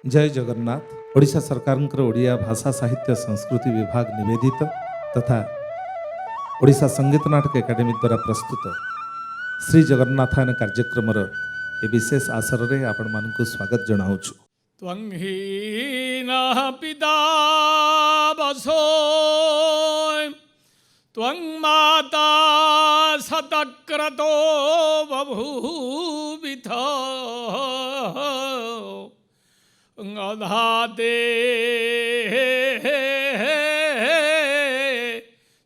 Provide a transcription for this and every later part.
जय जगन्नाथ। ओडिशा सरकार ओडिया भाषा साहित्य संस्कृति विभाग निवेदित तथा ओडिशा संगीत नाटक एकाडेमी द्वारा प्रस्तुत श्री जगन्नाथायन कार्यक्रम ए विशेष आसर रे आपण मानकु स्वागत जनाऊछु। त्वं हीनः पिता वसो त्वं माता शतक्रतो बभूविथ गधाते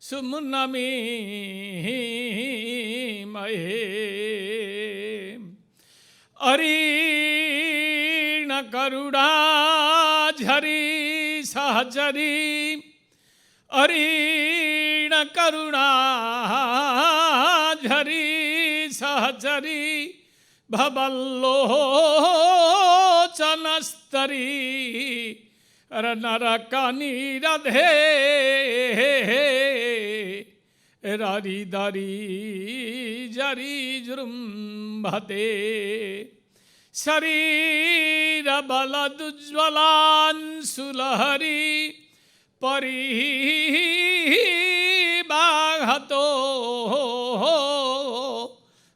सुमुनमी महे अरीण करुणा झरी सहचरी अरीण करुणा झरी सहचरी भवल्लोचनस्तरी नरकनी रधे ररी दरी जरी जृंभते शरीर बलदुज्ज्वलांशुलहरी परिबाहतो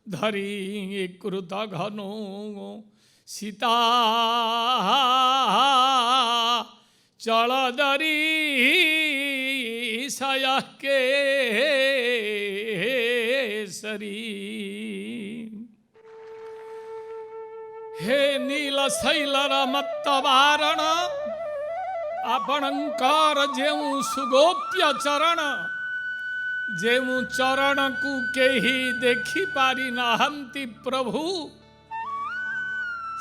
धरी कृत घनो सीता चलदरी सयके सरी हे नील शैलर मत्त वारण आपणकर जेउ सुगोप्य चरण जेउ चरण को केही देखी पारी नाहंती प्रभु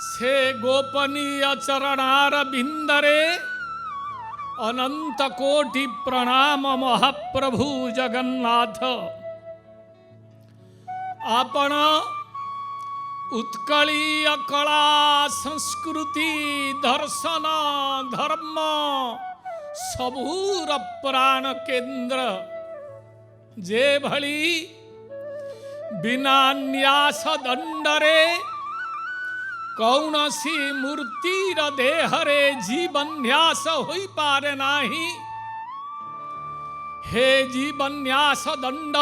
से गोपनीय चरणार बिंदरे अनंत कोटि प्रणाम महाप्रभु जगन्नाथ। आपण उत्कलीय कला संस्कृति दर्शन धर्म सबूर प्राण केंद्र जे भली बिना न्यास दंडरे कौनसी मूर्तिर देहरे जीवन्यास होई पारे नाही। हे जीवन्यास दंड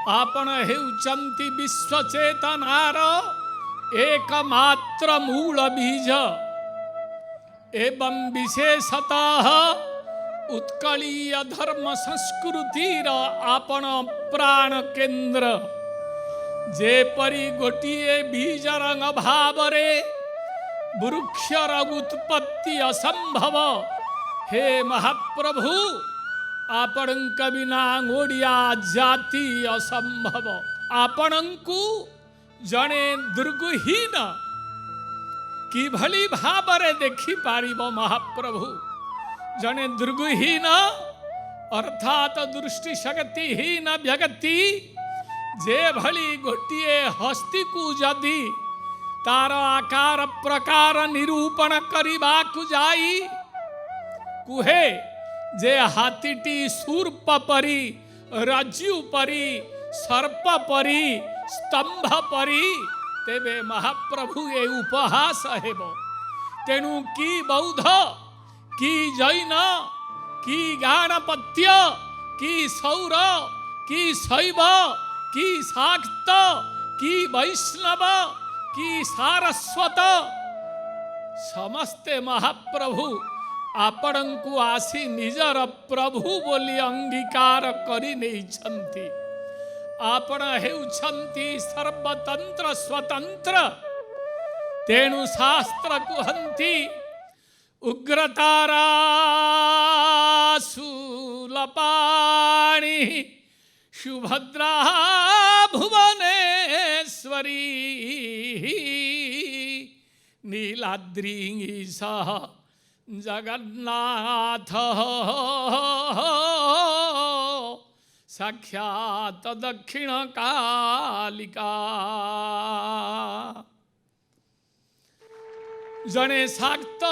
आपण हेउचंती विश्वचेतनार एकमात्र मूल बीज एवं विशेषतः उत्कलीय धर्म संस्कृतिर आपण प्राण केंद्र जेपरी गोटिए बीज रंग भावरे वृक्षर उत्पत्ति असंभव। हे महाप्रभु आपणक बिना ओडिया जाति असंभव। आपणकु जने दुर्गहीन किभली भावरे देखि पारिब महाप्रभु। जने दुर्गहीन अर्थात दृष्टि शक्तिहीन व्यक्ति जे भली गोटिए हस्ती को जदि तार आकार प्रकार निरूपण करिबाकु जाई कुहे जे हाथीटी सूर्प परी रज्जु परी सर्प परी स्तंभ परी तेबे महाप्रभु ये उपहास हेब। तेणु की बौद्ध की जैन की गाणपत्य की सौर की शैव की शाक्त की वैष्णव की सारस्वत समस्ते महाप्रभु आपणकु आसी निजर प्रभु बोली अंगीकार करि नेइछन्ति। आपण हेउछन्ति सर्वतंत्र स्वतंत्र। तेणु शास्त्र कुहन्ति उग्रतारा शूलपाणि सुभद्रा भुवनेश्वरी नीलाद्री सह जगन्नाथ साक्षात दक्षिण कालिका। जने शाक्त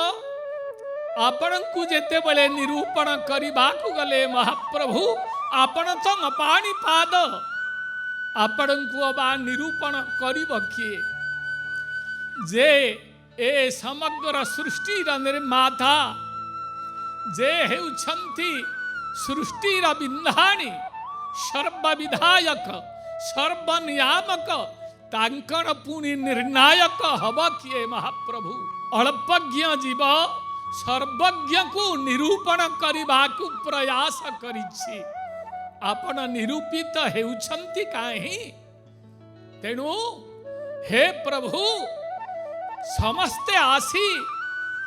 आपणकु जेते बले निरूपण करिबाकु गले महाप्रभु आपण तो पाणी पाद आपण को बा निरूपण करिब किए जे ए समग्र सृष्टिर निर्माता जे हेउछंती सृष्टिर बिंधाणी सर्वविधायक सर्वनियामक तांकर पुनि निर्णायक हब किए महाप्रभु। अल्पज्ञ जीव सर्वज्ञ को निरूपण करने को प्रयास करिछि आपण निरूपित हेउछंती काहे। तेणु हे प्रभु समस्ते आसी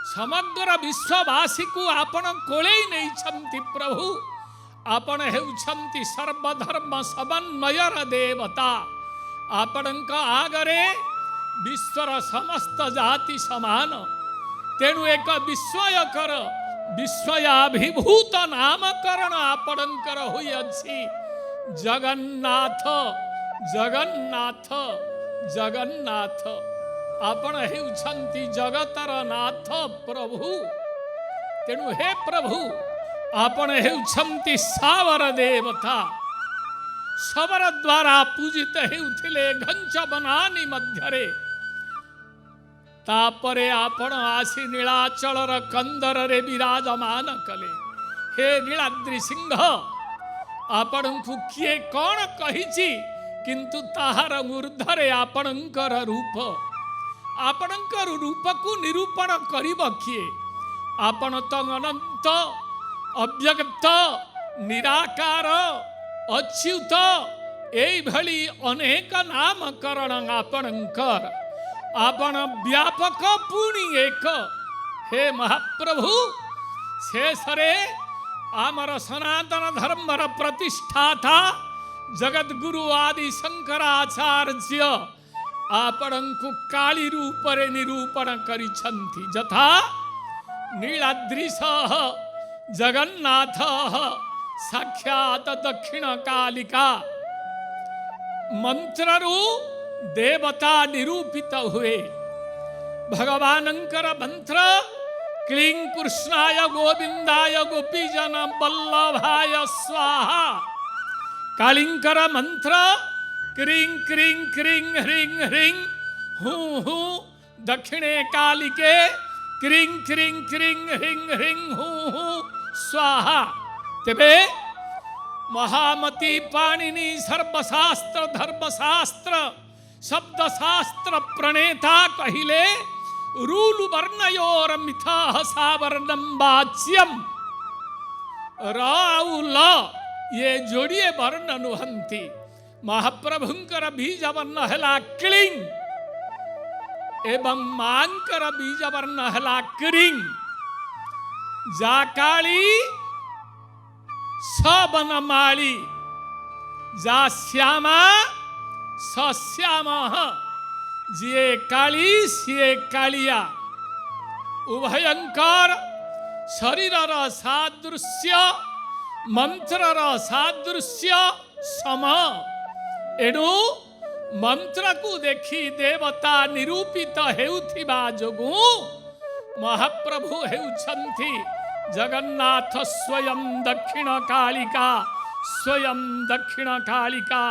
समग्र विश्ववासी को आपण कोले नहीं छंती प्रभु। आपण हेउछंती सर्वधर्म समन्वयर देवता। आपणक आगरे विश्वर समस्त जाति समान। तेणु एक विस्मयकर विस्मयाभिभूत नामकरण आपणकर होई अछि जगन्नाथ जगन्नाथ जगन्नाथ। आपण हेउछंती जगतर नाथ प्रभु। तेणु हे प्रभु आपण हेउछंती सावर देवता। सबर द्वारा पूजित हेउथिले घंच बनानी मध्यरे। तापरे आपण आसी नीलाचलर कंदर रे विराजमान कले। हे नीलाद्रि सिंह आपणଙ୍କୁ किए कौन कहिछि किंतु ताहार ऊर्ध्वरे आपणଙ୍କର रूप। आपणଙ୍କର रूप को निरूपण करिब किए। आपण तो अनंत अव्यक्त निराकार अच्युत एई भली अनेक नामकरण आपणଙ୍କର। आपण व्यापक पुणी एक। हे महाप्रभु शेषरे आमर सनातन धर्मर प्रतिष्ठाता जगद्गुरु आदि शंकराचार्य आपणଙ୍କୁ काली रूपरे निरूपण करिछन्ति। यथा नीलाद्रिशः जगन्नाथः साक्षात दक्षिण कालिका मंत्ररु देवता निरूपित हुए। भगवानंकर मंत्र क्लीं कृष्णाय गोविंदाय गोपीजन वल्लभाय स्वाहा। कालिंकर मंत्र क्रीं क्रीं क्रीं ह्रीं ह्रीं हूं हूं दक्षिणे कालिके क्रीं क्रीं क्रीं ह्रीं ह्रीं हूं हूं स्वाहा। तेबे महामती पाणिनि सर्वशास्त्र धर्मशास्त्र शब्दशास्त्र प्रणेता कहिले रूल वर्णयोर मिथाः सावर्णम वाच्यम। राउल ये जोड़िए वर्ण नुहंती। महाप्रभुंकर बीज वर्ण हला क्लीं एवं मांकर बीज वर्ण हला क्रीं। जा काली सबनमाली जा श्यामा सश्यामः। जिए काली सिए कालिया उभयंकर शरीरर सादृश्य मंत्रर सादृश्य सम। एणु मंत्र को देखी देवता निरूपित हेउथिबा जोगु महाप्रभु हेउछन्ति जगन्नाथ स्वयं दक्षिण कालिका स्वयं दक्षिण कालिका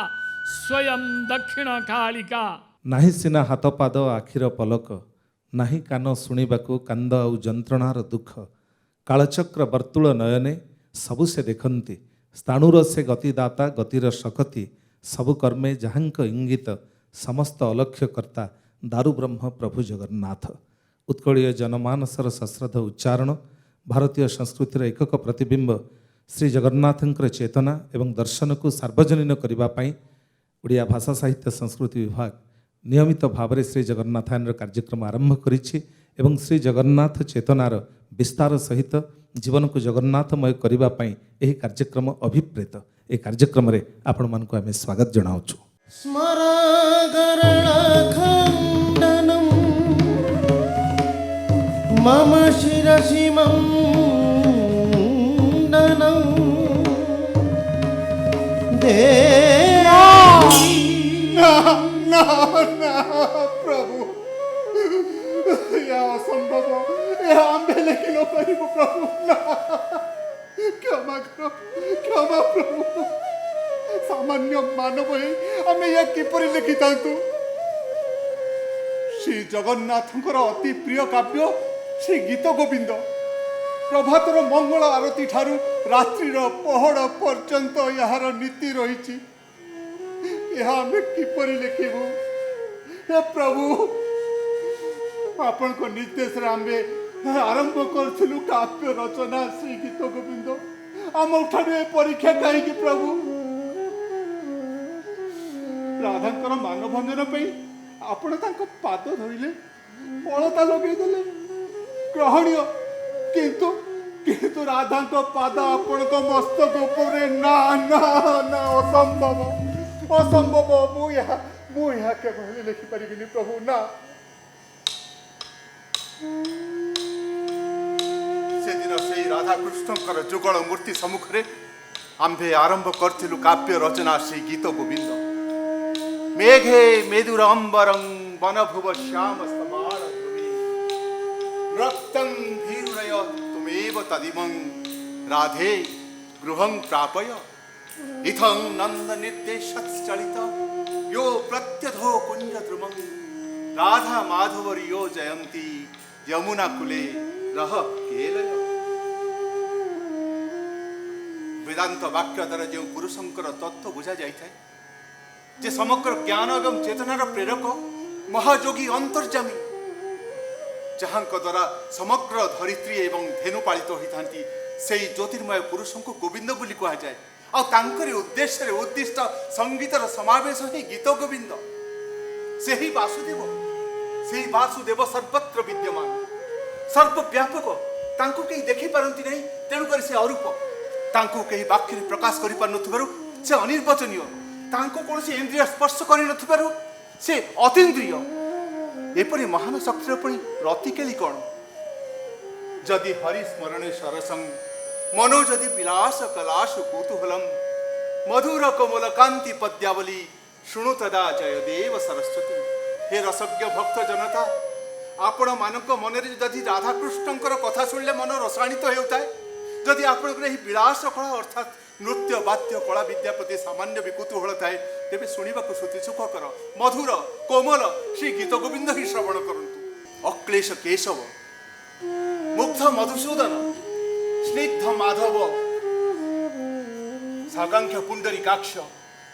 स्वयं दक्षिण कालिका। ନାହିଁ ସିନା ହାତ ପାଦ ଆଖିର ପଲକ, ନାହିଁ କାନ ଶୁଣିବାକୁ କାନ୍ଦ ଆଉ ଯନ୍ତ୍ରଣାର ଦୁଃଖ। କାଳଚକ୍ର ବର୍ତ୍ତୁଳ ନୟନେ ସବୁ ସେ ଦେଖନ୍ତି। ସ୍ଥାଣୁର ସେ ଗତିଦାତା ଗତିର ଶକତି। ସବୁ କର୍ମେ ଯାହାଙ୍କ ଇଙ୍ଗିତ ସମସ୍ତ ଅଲକ୍ଷ୍ୟ କର୍ତ୍ତା ଦାରୁ ବ୍ରହ୍ମ ପ୍ରଭୁ ଜଗନ୍ନାଥ। ଉତ୍କଳୀୟ ଜନମାନସର ସଶ୍ରଦ୍ଧ ଉଚ୍ଚାରଣ ଭାରତୀୟ ସଂସ୍କୃତିର ଏକକ ପ୍ରତିବିମ୍ବ ଶ୍ରୀ ଜଗନ୍ନାଥଙ୍କର ଚେତନା ଏବଂ ଦର୍ଶନକୁ ସାର୍ବଜନୀନ କରିବା ପାଇଁ ଓଡ଼ିଆ ଭାଷା ସାହିତ୍ୟ ସଂସ୍କୃତି ବିଭାଗ ନିୟମିତ ଭାବରେ ଶ୍ରୀ ଜଗନ୍ନାଥାୟନର କାର୍ଯ୍ୟକ୍ରମ ଆରମ୍ଭ କରିଛି ଏବଂ ଶ୍ରୀ ଜଗନ୍ନାଥ ଚେତନାର ବିସ୍ତାର ସହିତ ଜୀବନକୁ ଜଗନ୍ନାଥମୟ କରିବା ପାଇଁ ଏହି କାର୍ଯ୍ୟକ୍ରମ ଅଭିପ୍ରେତ। ଏହି କାର୍ଯ୍ୟକ୍ରମରେ ଆପଣମାନଙ୍କୁ ଆମେ ସ୍ୱାଗତ ଜଣାଉଛୁ। स्मरागरणखण्डनं मम शिरसि मण्डनं देवी। ना ना ना प्रभु या असंभव या आंबे लेकिन परिबु प्रभु ना क्षमा करो क्षमा प्रभु। सामान्य मानव हे आमे या किपरि लिखि तांतु ଶ୍ରୀ ଜଗନ୍ନାଥଙ୍କର ଅତି ପ୍ରିୟ କାବ୍ୟ ଶ୍ରୀ ଗୀତ ଗୋବିନ୍ଦ ପ୍ରଭାତର ମଙ୍ଗଳ ଆରତୀ ଠାରୁ ରାତ୍ରିର ପହଡ଼ ପର୍ଯ୍ୟନ୍ତ ଏହାର ନୀତି ରହିଛି। ଏହା ଆମେ କିପରି ଲେଖିବୁ? ହେ ପ୍ରଭୁ, ଆପଣଙ୍କ ନିର୍ଦ୍ଦେଶରେ ଆମେ ଆରମ୍ଭ କରିଥିଲୁ କାବ୍ୟ ରଚନା ଶ୍ରୀ ଗୀତ ଗୋବିନ୍ଦ। ଆମ ଠାରୁ ଏ ପରୀକ୍ଷା କାହିଁକି ପ୍ରଭୁ? ରାଧାଙ୍କର ମାନଭଞ୍ଜନ ପାଇଁ ଆପଣ ତାଙ୍କ ପାଦ ଧରିଲେ, ଅଳତା ଲଗେଇଦେଲେ, ଗ୍ରହଣୀୟ। କିନ୍ତୁ କିନ୍ତୁ ରାଧାଙ୍କ ପାଦ ଆପଣଙ୍କ ମସ୍ତକ ଉପରେ ନା ନା ନା, ଅସମ୍ଭବ ଅସମ୍ଭବ। ମୁଁ ଏହା କେବେ ହେଲେ ଲେଖିପାରିବିନି ପ୍ରଭୁ, ନା। ସେଦିନ ସେଇ ରାଧାକୃଷ୍ଣଙ୍କର ଯୁଗଳ ମୂର୍ତ୍ତି ସମ୍ମୁଖରେ ଆମ୍ଭେ ଆରମ୍ଭ କରିଥିଲୁ କାବ୍ୟ ରଚନା ଶ୍ରୀ ଗୀତ ଗୋବିନ୍ଦ। मेघे मेदुर अम्बरं वनभुव श्याम समार रक्तं भीरुरय तुमेव तदिमं राधे गृहं प्रापय इथं नंद निर्देशचलित यो प्रत्यधो कुंज द्रुमं राधा माधवर यो जयंती यमुना कुले रह केलय। वेदांत वाक्य द्वारा जो पुरुषंकर तत्व बुझा जाए जे समग्र ज्ञान एवं चेतनार प्रेरक महायोगी अंतर्जामी जहाँ द्वारा समग्र धरित्री एवं धेनु पालित होता से ज्योतिर्मय पुरुष को गोविंद बोली कह जाए। आंकर उद्देश्य उद्दिष्ट संगीतर समावेश ही गीत गोविंद। से ही वासुदेव सर्वत्र विद्यमान सर्वव्यापक। तांको कहीं देखी पारती नहीं, तेणुक से अरूप। तांको कहीं वाक्य प्रकाश कर से अनिर्वचनीय। तांको कौन से इंद्रिय स्पर्श कर से अतीन्द्रिय। एपरी महान शक्तिर रतिकेली कौन? जदि हरिस्मरणे सरसं मनो जदि विलास कलाशु कौतूहलम मधुर कोमल कांति पद्यावली शुणु तदा जयदेव सरस्वती। हे रसज्ञ भक्त जनता, आपण मानक मन जदि राधाकृष्णंकर कथा शुणिले मन रसायनित होता है। जदि आपण विलास कला अर्थात नृत्य वाद्य कला विद्या प्रति सामान्य भी कुतूहल थाए तेरे शुणा श्रुति सुखकर मधुर कोमल श्री गीत गोविंद ही श्रवण करंतु। अक्लेश केशव मुग्ध मधुसूदन स्निग्ध माधव साकांक्ष पुंडरीकाक्ष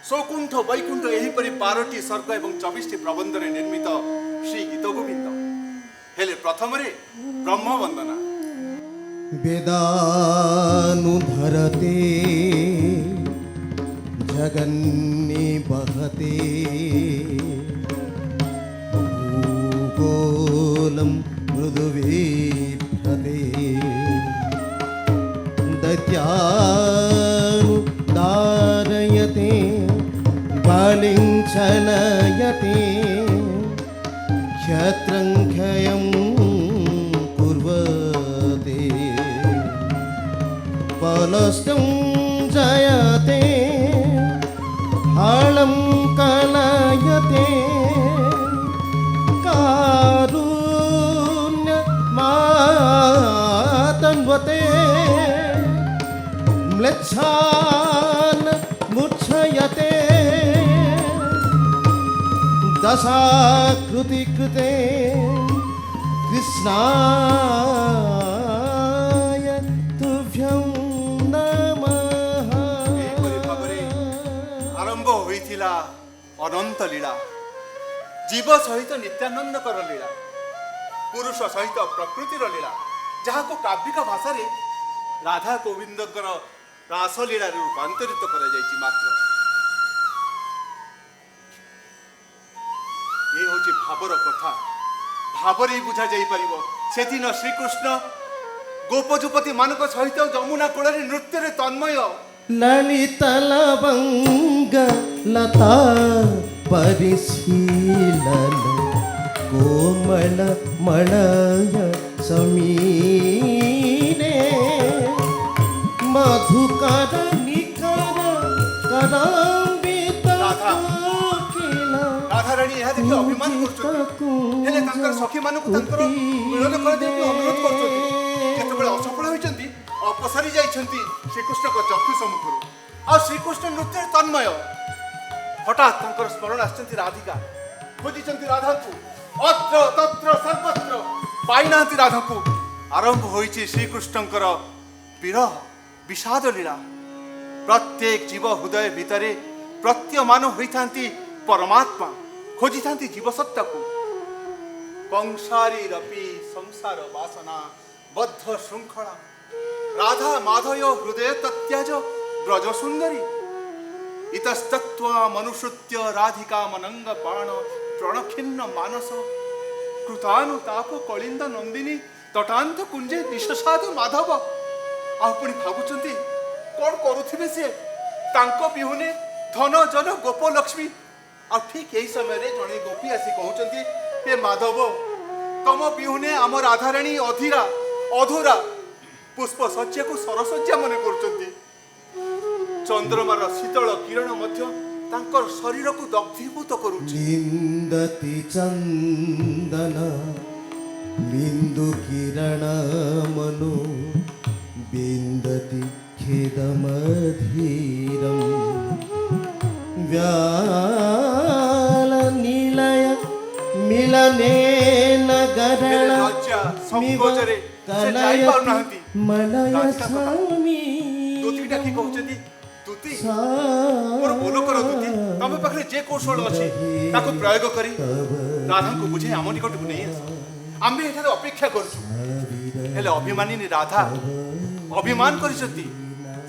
सौकुंठ वैकुंठ एहीपरि 12टी सर्ग एवं 24टी प्रबंध निर्मित श्री गीत गोविंद हेले प्रथम ब्रह्म वंदना। वेदानुधरते जगन्नि बहते भूगोलं मृदुविभ्रते दैत्यानुदारयते बलिं चलयते क्षत्रं क्षयं कुर्वते बलस्तं जयते हालं कलयते कारुण्यमातन्वते म्लेच्छान् मुच्छयते दशाकृतिकृते कृष्णाय तुभ्यं नमः। आरंभ होइथिला अनंत लीला जीव सहित नित्यानंदकर लीला पुरुष सहित प्रकृतिर लीला जहाँ को काव्यिक भाषा रे राधा गोविंदकर रासलीला रूपांतरित करा जायछि। मात्र ये होछि भावर कथा भावरे बुझा जाई परिबो। से दिन श्रीकृष्ण गोपजुपति मानक सहित जमुना कूଳରେ नृत्य तन्मय ललित लवंग लता परिशीलन कोमल मलय समीरे मधुकर निकर करांबित राधाराणी यह देखि अभिमान करछथि हेले तांकर सखी मानक तांकर मिलन कर देबी अनुरोध करछथि। केतबेले असफल होइछन्ति अपसरी जाइछन्ति श्रीकृष्ण को चक्षु सम्मुखरु आ श्रीकृष्ण नृत्य तन्मय। हठात तांकर स्मरण आछन्ति राधिका खोजिछन्ति राधा को ଅତ୍ର ତତ୍ର ସର୍ବତ୍ର ପାଇନାହାନ୍ତି ରାଧାକୁ। ଆରମ୍ଭ ହୋଇଛି ଶ୍ରୀକୃଷ୍ଣଙ୍କର ବିରହ ବିଷାଦ ଲୀଳା। ପ୍ରତ୍ୟେକ ଜୀବ ହୃଦୟ ଭିତରେ ପ୍ରତୀୟମାନ ହୋଇଥାନ୍ତି ପରମାତ୍ମା, ଖୋଜିଥାନ୍ତି ଜୀବସତ୍ତାକୁ। କଂସାରୀରପି ସଂସାର ବାସନା ବଦ୍ଧ ଶୃଙ୍ଖଳା ରାଧା ମାଧୟ ହୃଦୟ ତତ୍ୟାଜ ବ୍ରଜ ସୁନ୍ଦରୀ ଇତସ୍ତତ୍ୱା ମନୁସୃତ୍ୟ ରାଧିକା ମନଙ୍ଗ ବାଣ ପ୍ରଣଖିନ୍ନ ମାନସ କୃତାନୁତାପ କଳିନ୍ଦ ନନ୍ଦିନୀ ତଟାନ୍ତ କୁଞ୍ଜେ ନିଶସାଧୁ ମାଧବ। ଆଉ ପୁଣି ଭାବୁଛନ୍ତି କ'ଣ କରୁଥିବେ ସେ ତାଙ୍କ ବିହୁନେ ଧନ ଜନ ଗୋପ ଲକ୍ଷ୍ମୀ। ଆଉ ଠିକ ଏହି ସମୟରେ ଜଣେ ଗୋପୀ ଆସି କହୁଛନ୍ତି, ହେ ମାଧବ, ତମ ବିହୁନେ ଆମ ରାଧାରାଣୀ ଅଧୀରା ଅଧୁରା ପୁଷ୍ପ ଶଯ୍ୟାକୁ ସରଶଯ୍ୟା ମନେ କରୁଛନ୍ତି। ଚନ୍ଦ୍ରମାର ଶୀତଳ କିରଣ ମଧ୍ୟ ତାଙ୍କର ଶରୀରକୁ ଦଗ୍ଧୀଭୂତ କରୁଛି। ନିନ୍ଦତି ଚନ୍ଦନ ବିନ୍ଦୁ କିରଣ ମନୁ ବିନ୍ଦତି ଖେଦମଧୀରಂ व्याल निलय मिलनेन गरण ଲଜ୍ଜା ସଂକୋଚରେ ସେ ଯାଇପାରୁନାହାନ୍ତି। मलय स्वामी ଦୂତି ଡାକି କହୁଛନ୍ତି, ଦୂତି ମୋର ବୋଲ କର ଦୂତି, ତମ ପାଖରେ ଯେ କୌଶଳ ଅଛି ତାକୁ ପ୍ରୟୋଗ କରି ରାଧାଙ୍କୁ ବୁଝାଇ ଆମ ନିକଟକୁ ନେଇ ଆସ। ଆମେ ଏଠାରେ ଅପେକ୍ଷା କରୁଛୁ। ହେଲେ ଅଭିମାନିନୀ ରାଧା ଅଭିମାନ କରିଛନ୍ତି,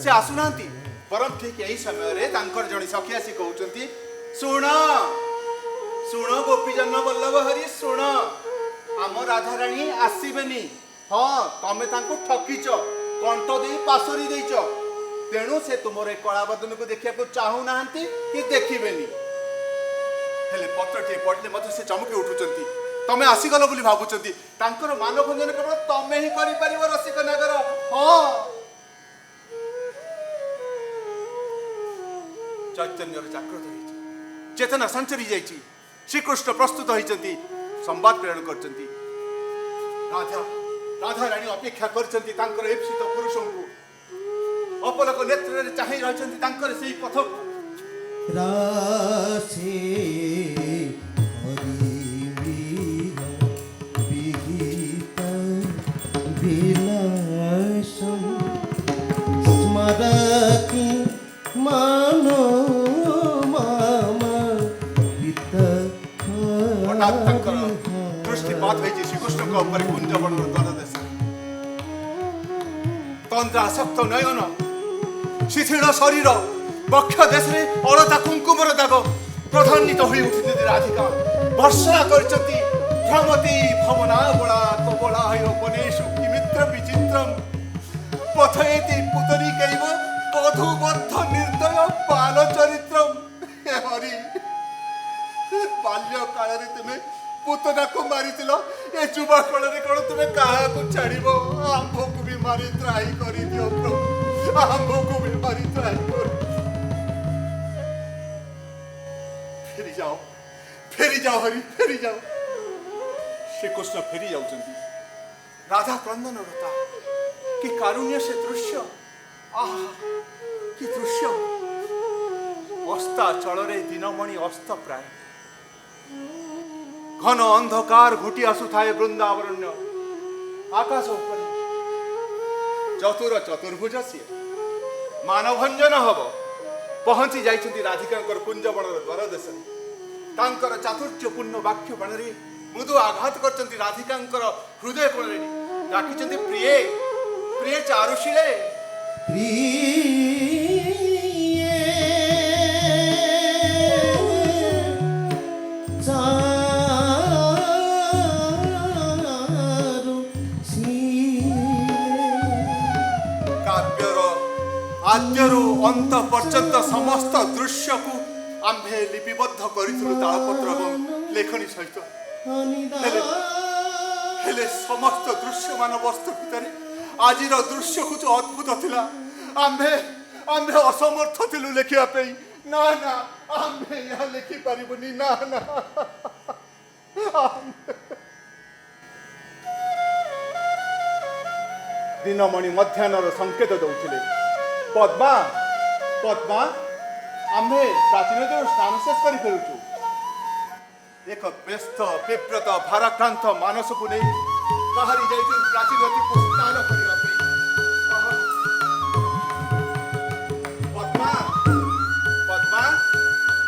ସେ ଆସୁନାହାନ୍ତି। ବରଂ ଠିକ ଏହି ସମୟରେ ତାଙ୍କର ଜଣେ ସଖୀ ଆସି କହୁଛନ୍ତି, ଶୁଣ ଶୁଣ ଗୋପୀଜନ ବଲ୍ଲଭ ହରି ଶୁଣ, ଆମ ରାଧାରାଣୀ ଆସିବେନି। ହଁ, ତମେ ତାଙ୍କୁ ଠକିଛ, କଣ୍ଠ ଦେଇ ପାଶୋରି ଦେଇଛ, ତେଣୁ ସେ ତୁମର ଏ କଳାବଦନକୁ ଦେଖିବାକୁ ଚାହୁଁନାହାନ୍ତି କି ଦେଖିବେନି। ହେଲେ ପତ୍ରଟିଏ ପଢିଲେ ମଧ୍ୟ ସେ ଚମକି ଉଠୁଛନ୍ତି। ତମେ ଆସିଗଲ ବୋଲି ଭାବୁଛନ୍ତି। ତାଙ୍କର ମାନଭଞ୍ଜନ କେବଳ ତମେ ହିଁ କରିପାରିବ ରସିକ ନଗର। ହଁ, ଚୈତନ୍ୟର ଜାଗ୍ରତ ହେଇଛି, ଚେତନା ସଞ୍ଚରି ଯାଇଛି। ଶ୍ରୀକୃଷ୍ଣ ପ୍ରସ୍ତୁତ ହୋଇଛନ୍ତି, ସମ୍ବାଦ ପ୍ରେରଣ କରିଛନ୍ତି। ରାଧାରାଣୀ ଅପେକ୍ଷା କରିଛନ୍ତି ତାଙ୍କର ଇପ୍ସିତ ପୁରୁଷଙ୍କୁ। ଅପଲକ ନେତ୍ରରେ ଚାହିଁ ରହିଛନ୍ତି ତାଙ୍କର ସେଇ ପଥକୁ। राशे हरिवीर विहित विलासं स्मरति मानो माम ହଠାତ୍ ତାଙ୍କର ଦୃଷ୍ଟିପାତ ହୋଇଛି ଶ୍ରୀକୃଷ୍ଣଙ୍କ ଉପରେ କୁଞ୍ଜବଣର ଦ୍ୱାର ଦେଶରେ। ତନ୍ଦ୍ରାସକ୍ତ ନୟନ, ଶିଥିଳ ଶରୀର, ବକ୍ଷ ଦେଶରେ ଅଳତା କୁଙ୍କୁମର ଦାଗ। ପ୍ରଧାନ୍ୱିତ ହୋଇ ଉଠିଛନ୍ତି ରାଧିକା। ବର୍ଷନା କରିଛନ୍ତି, ଭ୍ରମତି ଭବନାବଳା କବଳାୟ ବନେଷୁ କିମିତ୍ର ବିଚିତ୍ରମ୍ ପଥୟତି ପୁତରିକୈବ ବଧୂବଦ୍ଧ ନିର୍ଦ୍ଦୟ ବାଲ ଚରିତ୍ରମ୍। ହେ ହରି, ବାଲ୍ୟ କାଳରେ ତୁମେ ପୁତନାକୁ ମାରିଥିଲ, ଏ ଯୁବା କାଳରେ କ'ଣ ତୁମେ କାହାକୁ ଛାଡ଼ିବ? ଆମ୍ଭକୁ ବି ମାରି ତ୍ରାହି କରିଦିଅ ପ୍ରଭୁ, ଆମ୍ଭକୁ ବି ମାରି ତ୍ରାହି କରି। ଫେରିଯାଅ ହରି, ଫେରିଯାଅ। ଶ୍ରୀକୃଷ୍ଣ ଫେରି ଯାଉଛନ୍ତି। ରାଧା କ୍ରନ୍ଦନରତା। କି କାରୁଣ୍ୟ ସେ ଦୃଶ୍ୟ! ଆହା, କି ଦୃଶ୍ୟ! ଅସ୍ତାଚଳରେ ଦିନମଣି ଅସ୍ତ ପ୍ରାୟ। ଘନ ଅନ୍ଧକାର ଘୁଟି ଆସୁଥାଏ ବୃନ୍ଦାବରଣ୍ୟ। ଆକାଶ ଉପରେ ଚତୁର ଚତୁର୍ଭୁଜ ସିଏ ମାନଭଞ୍ଜନ ହବ। ପହଞ୍ଚି ଯାଇଛନ୍ତି ରାଧିକାଙ୍କର କୁଞ୍ଜବଣର ଦ୍ୱାର ଦେଶରେ। ତାଙ୍କର ଚାତୁର୍ଯ୍ୟପୂର୍ଣ୍ଣ ବାକ୍ୟ ବାଣରେ ମୃଦୁ ଆଘାତ କରିଛନ୍ତି ରାଧିକାଙ୍କର ହୃଦୟ କୋଣରେ। ଡାକିଛନ୍ତି, ପ୍ରିୟେ ପ୍ରିୟେ ଚାରୁଶୀଳେ। କାବ୍ୟର ଆଦ୍ୟରୁ ଅନ୍ତ ପର୍ଯ୍ୟନ୍ତ ସମସ୍ତ ଦୃଶ୍ୟକୁ ଆମ୍ଭେ ଲିପିବଦ୍ଧ କରିଥିଲୁ ତାଳପତ୍ର ଏବଂ ଲେଖନୀ ସହିତ। ହେଲେ ସମସ୍ତ ଦୃଶ୍ୟମାନ ବସ୍ତୁ ଭିତରେ ଆଜିର ଦୃଶ୍ୟ ହେଉଛି ଅଦ୍ଭୁତ ଥିଲା। ଆମ୍ଭେ ଅସମର୍ଥ ଥିଲୁ ଲେଖିବା ପାଇଁ। ନା ନା, ଆମ୍ଭେ ଏହା ଲେଖିପାରିବୁନି। ନା ନା, ଦିନମଣି ମଧ୍ୟାହ୍ନର ସଂକେତ ଦେଉଥିଲେ। ପଦ୍ମା ପଦ୍ମା, ଆମ୍ଭେ ପ୍ରାଚୀନ ଦେଉ ସ୍ନାନ ଶେଷ କରି ଫେରୁଛୁ। ଏକ ବ୍ୟସ୍ତ ବିବ୍ରତ ଭାରାକ୍ରାନ୍ତ ମାନସକୁ ନେଇ ବାହାରି ଯାଇଛନ୍ତି ପ୍ରାଚୀନତୀକୁ ସ୍ନାନ କରିବା ପାଇଁ। ପଦ୍ମା ପଦ୍ମା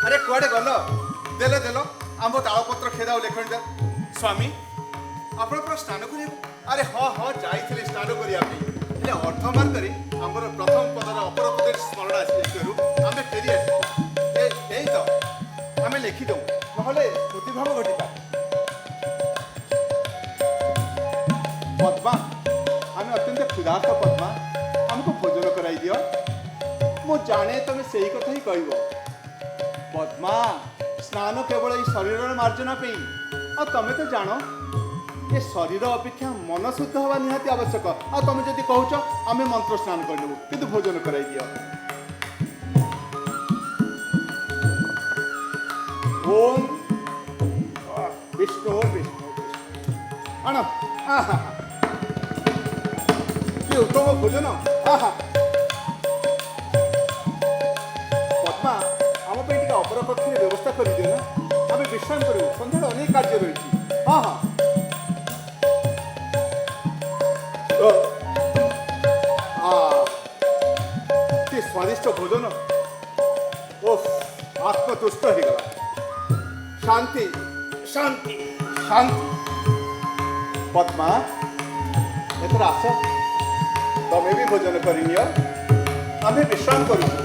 ଆରେ କୁଆଡ଼େ ଗଲ? ଦେଲ ଆମ୍ବ ତାଳପତ୍ର ଖେଦା ଆଉ ଲେଖଣି ଦେ। ସ୍ୱାମୀ ଆପଣଙ୍କର ସ୍ନାନ କରିବାକୁ? ଆରେ ହଁ ଯାଇଥିଲି ସ୍ନାନ କରିବା ପାଇଁ, ହେଲେ ଅର୍ଥ ମାର୍ଗରେ ଆମର ପ୍ରଥମ ପଦର ଅପର ପଦରେ ସ୍ମରଣ ଆସିଥିବାରୁ ଆମେ ଫେରି ଆସିଲୁ। ଏଇ ତ ଆମେ ଲେଖିଦେଉ, ନହେଲେ ସ୍ମୃତିଭ୍ରମ ଘଟିବା। ପଦ୍ମା ଆମେ ଅତ୍ୟନ୍ତ କ୍ଷୁଧାର୍ତ। ପଦ୍ମା ଆମକୁ ଭୋଜନ କରାଇ ଦିଅ। ମୁଁ ଜାଣେ ତମେ ସେଇ କଥା ହିଁ କହିବ। ପଦ୍ମା ସ୍ନାନ କେବଳ ଏଇ ଶରୀରର ମାର୍ଜନା ପାଇଁ, ଆଉ ତମେ ତ ଜାଣ ଏ ଶରୀର ଅପେକ୍ଷା ମନ ଶୁଦ୍ଧ ହେବା ନିହାତି ଆବଶ୍ୟକ। ଆଉ ତମେ ଯଦି କହୁଛ ଆମେ ମନ୍ତ୍ର ସ୍ନାନ କରିନେବୁ, କିନ୍ତୁ ଭୋଜନ କରାଇ ଦିଅ। ଓମ୍ ବିଷ୍ଣୁ ବିଷ୍ଣୁ ଆଣ। କି ଉତ୍ତମ ଭୋଜନ। ପଦ୍ମା ଆମ ପାଇଁ ଟିକେ ଅପର କକ୍ଷରେ ବ୍ୟବସ୍ଥା କରିଦିଅ ନା, ଆମେ ବିଶ୍ରାମ କରିବୁ। ସନ୍ଧ୍ୟାରେ ଅନେକ କାର୍ଯ୍ୟ ରହିଛି। କି ସ୍ୱାଦିଷ୍ଟ ଭୋଜନ। ଆତ୍ମତୁଷ୍ଟ ହେଇଗଲା। ଶାନ୍ତି ଶାନ୍ତି ଶାନ୍ତି। ପଦ୍ମା ଏଥର ଆସ, ତମେ ବି ଭୋଜନ କରିନିଅ, ଆମେ ବିଶ୍ରାମ କରୁଛୁ।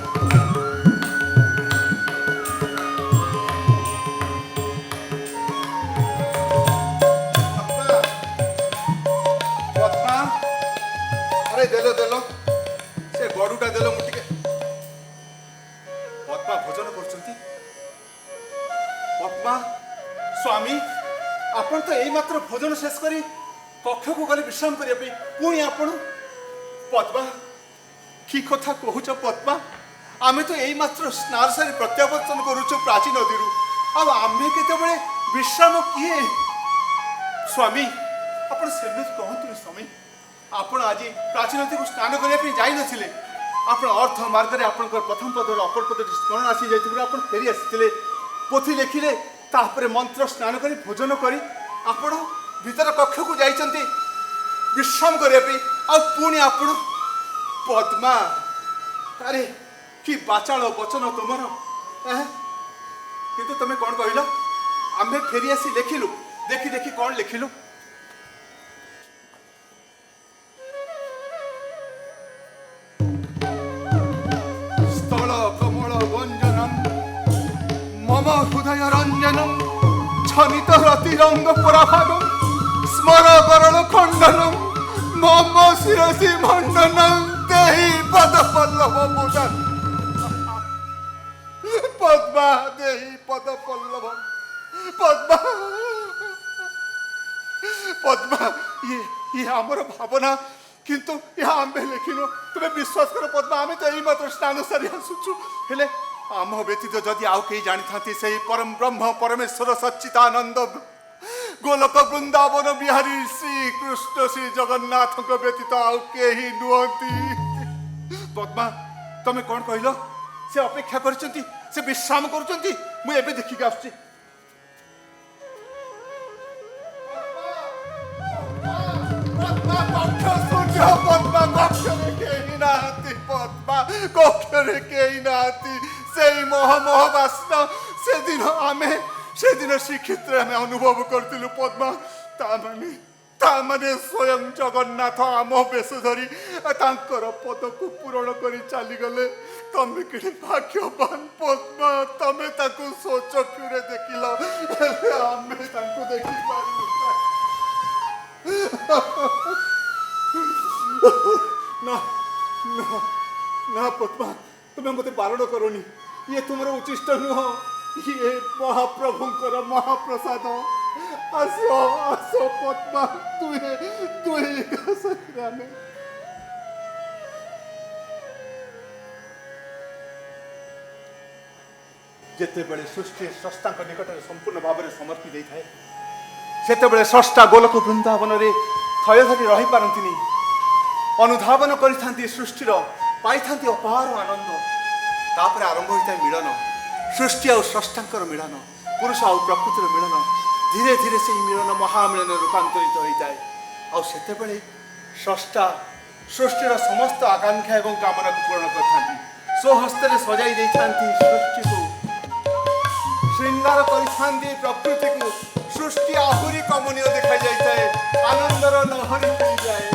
ପଦ୍ମା ଆରେ ଦେଲ ସେ ଗଡ଼ୁଟା ଦେଲ, ମୁଁ ଟିକେ। ପଦ୍ମା ଭୋଜନ କରୁଛନ୍ତି। ପଦ୍ମା ସ୍ୱାମୀ ଆପଣ ତ ଏଇମାତ୍ର ଭୋଜନ ଶେଷ କରି କକ୍ଷକୁ ଗଲେ ବିଶ୍ରାମ କରିବା ପାଇଁ, ପୁଣି ଆପଣ। ପଦ୍ମା କି କଥା କହୁଛ ପଦ୍ମା? ଆମେ ତ ଏଇମାତ୍ର ସ୍ନାନ ସାରି ପ୍ରତ୍ୟାବର୍ତ୍ତନ କରୁଛୁ ପ୍ରାଚୀ ନଦୀରୁ, ଆଉ ଆମେ କେତେବେଳେ ବିଶ୍ରାମ କିଏ? ସ୍ୱାମୀ ଆପଣ ସେମିତି କହନ୍ତୁନି ସ୍ୱାମୀ। ଆପଣ ଆଜି ପ୍ରାଚୀ ନଦୀକୁ ସ୍ନାନ କରିବା ପାଇଁ ଯାଇନଥିଲେ। ଆପଣ ଅର୍ଥ ମାର୍ଗରେ ଆପଣଙ୍କର ପ୍ରଥମ ପଦର ଅପର ପଦରେ ସ୍ମରଣ ଆସିଯାଇଥିବାରୁ ଆପଣ ଫେରି ଆସିଥିଲେ। ପୋଥି ଲେଖିଲେ, ତାପରେ ମନ୍ତ୍ର ସ୍ନାନ କରି ଭୋଜନ କରି ଆପଣ ଭିତର କକ୍ଷକୁ ଯାଇଛନ୍ତି ବିଶ୍ରାମ କରିବା ପାଇଁ, ଆଉ ପୁଣି ଆପଣ। ପଦ୍ମା ଆରେ କି ବାଚାଳ ବଚନ ତୁମର। କିନ୍ତୁ ତମେ କ'ଣ କହିଲ? ଆମେ ଫେରି ଆସି ଲେଖିଲୁ। ଦେଖି କ'ଣ ଲେଖିଲୁ? ସ୍ଥଳ କମଳ ଗଞ୍ଜନମ୍ মম হৃদয় রঞ্জনম ছনিত রতিরঙ্গ পরাভাগম স্মর বরণ খণ্ডনম মম শিরসি মণ্ডনম দেহি পদ পল্লব মুদন। পদ্মা দেহি পদ পল্লব। পদ্মা পদ্মা ইয়ে আমার ভাবনা, কিন্তু ଏହା ଆମେ ଲେଖିନୁ। ତୁମେ ବିଶ୍ୱାସ କର ପଦ୍ମା, ଆମେ ତ ଏଇମାତ୍ର ସ୍ନାନ ସାରି ଆସୁଛୁ। ହେଲେ ଆମ ବ୍ୟତୀତ ଯଦି ଆଉ କେହି ଜାଣିଥାନ୍ତି ସେହି ପରମ ବ୍ରହ୍ମ ପରମେଶ୍ୱର ସଚ୍ଚିଦାନନ୍ଦ ଗୋଲକ ବୃନ୍ଦାବନ ବିହାରୀ ଶ୍ରୀକୃଷ୍ଣ ଶ୍ରୀ ଜଗନ୍ନାଥଙ୍କ ବ୍ୟତୀତ ଆଉ କେହି ନୁହନ୍ତି। ପଦ୍ମା ତମେ କ'ଣ କହିଲ? ସେ ଅପେକ୍ଷା କରିଛନ୍ତି, ସେ ବିଶ୍ରାମ କରୁଛନ୍ତି। ମୁଁ ଏବେ ଦେଖିକି ଆସୁଛି। ପଦ୍ମା କକ୍ଷରେ କେହି ନାହାନ୍ତି। ପଦ୍ମା କକ୍ଷରେ କେହି ନାହାନ୍ତି। ସେଇ ମହ ବାସ୍ନା ସେଦିନ ଶ୍ରୀକ୍ଷେତ୍ରରେ ଆମେ ଅନୁଭବ କରିଥିଲୁ। ପଦ୍ମା ତାମାନେ ସ୍ୱୟଂ ଜଗନ୍ନାଥ ଆମ ବେଶ ଧରି ତାଙ୍କର ପଦକୁ ପୂରଣ କରି ଚାଲିଗଲେ। ତମେ କେଡ଼େ ଭାଗ୍ୟବାନ ପଦ୍ମା, ତମେ ତାକୁ ସ୍ୱଚକ୍ଷୁରେ ଦେଖିଲ, ହେଲେ ଆମେ ତାଙ୍କୁ ଦେଖିପାରିଲୁ ନା। ପଦ୍ମା ତୁମେ ମୋତେ ବାରଣ କରନି, ଇଏ ତୁମର ଉଚିଷ୍ଟ ନୁହଁ। ଇଏ ମହାପ୍ରଭୁଙ୍କର ମହାପ୍ରସାଦ। ଆସ ପଦ୍ମା, ଆମେ ଯେତେବେଳେ ସୃଷ୍ଟି ସ୍ରଷ୍ଟାଙ୍କ ନିକଟରେ ସମ୍ପୂର୍ଣ୍ଣ ଭାବରେ ସମର୍ପି ଦେଇଥାଏ, ସେତେବେଳେ ସ୍ରଷ୍ଟା ଗୋଲକ ବୃନ୍ଦାବନରେ ଥୟ ଧରି ରହିପାରନ୍ତିନି। ଅନୁଧାବନ କରିଥାନ୍ତି ସୃଷ୍ଟିର, ପାଇଥାନ୍ତି ଅପାର ଆନନ୍ଦ। ତାପରେ ଆରମ୍ଭ ହୋଇଥାଏ ମିଳନ, ସୃଷ୍ଟି ଆଉ ସ୍ରଷ୍ଟାଙ୍କର ମିଳନ। पुरुष ଆଉ ପ୍ରକୃତିର ମିଳନ ଧୀରେ ଧୀରେ ସେହି ମିଳନ ମହାମିଳନ ରୂପାନ୍ତରିତ ହୋଇଥାଏ। ଆଉ ସେତେବେଳେ ସ୍ରଷ୍ଟା ସୃଷ୍ଟିର ସମସ୍ତ ଆକାଂକ୍ଷା ଏବଂ କାମନାକୁ ପୂରଣ କରିଥାନ୍ତି। ସ୍ୱହସ୍ତରେ ସଜାଇ ଦେଇଥାନ୍ତି ସୃଷ୍ଟିକୁ, ଶୃଙ୍ଗାର କରିଥାନ୍ତି ପ୍ରକୃତିକୁ। ସୃଷ୍ଟି ଆହୁରି କମନୀୟ ଦେଖାଯାଇଥାଏ, ଆନନ୍ଦର ଲହରୀ ଖେଳିଯାଏ।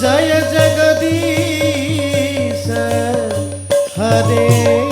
जय जगदीश हरे।